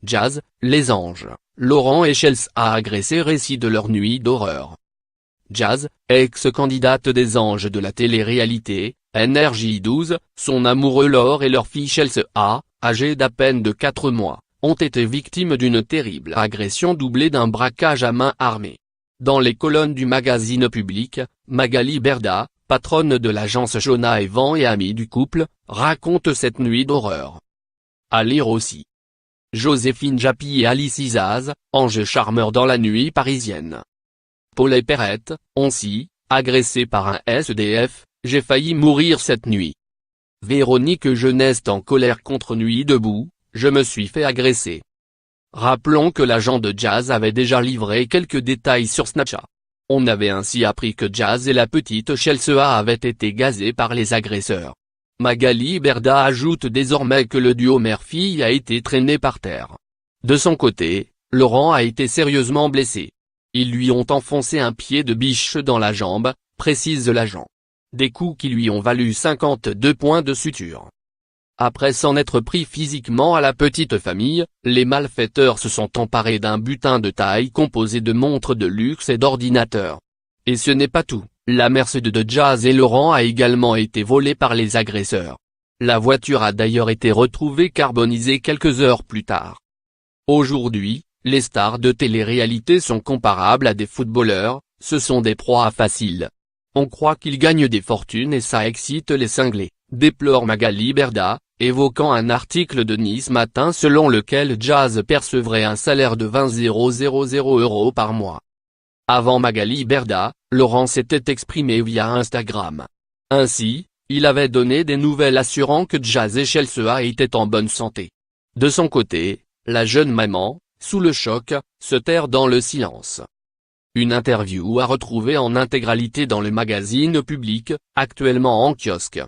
Jazz, les anges, Laurent et Chelsea agressés, récit de leur nuit d'horreur. Jazz, ex-candidate des anges de la télé-réalité, NRJ12, son amoureux Laure et leur fille Chelsea, âgée d'à peine de 4 mois, ont été victimes d'une terrible agression doublée d'un braquage à main armée. Dans les colonnes du magazine Public, Magali Berda, patronne de l'agence Jonah Evan et amie du couple, raconte cette nuit d'horreur. À lire aussi. Joséphine Japy et Alice Isaz, ange charmeur dans la nuit parisienne. Paul et Perrette, Oncy, agressé par un SDF, j'ai failli mourir cette nuit. Véronique Jeunesse en colère contre Nuit debout, je me suis fait agresser. Rappelons que l'agent de Jazz avait déjà livré quelques détails sur Snapchat. On avait ainsi appris que Jazz et la petite Chelsea avaient été gazés par les agresseurs. Magali Berda ajoute désormais que le duo mère-fille a été traîné par terre. De son côté, Laurent a été sérieusement blessé. Ils lui ont enfoncé un pied de biche dans la jambe, précise l'agent. Des coups qui lui ont valu 52 points de suture. Après s'en être pris physiquement à la petite famille, les malfaiteurs se sont emparés d'un butin de taille composé de montres de luxe et d'ordinateurs. Et ce n'est pas tout, la Mercedes de Jazz et Laurent a également été volée par les agresseurs. La voiture a d'ailleurs été retrouvée carbonisée quelques heures plus tard. Aujourd'hui, les stars de télé-réalité sont comparables à des footballeurs, ce sont des proies faciles. On croit qu'ils gagnent des fortunes et ça excite les cinglés, déplore Magali Berda, évoquant un article de Nice Matin selon lequel Jazz percevrait un salaire de 20 000 € par mois. Avant Magali Berda, Laurent s'était exprimé via Instagram. Ainsi, il avait donné des nouvelles assurant que Jazz et Chelsea étaient en bonne santé. De son côté, la jeune maman, sous le choc, se terre dans le silence. Une interview à retrouver en intégralité dans le magazine Public, actuellement en kiosque.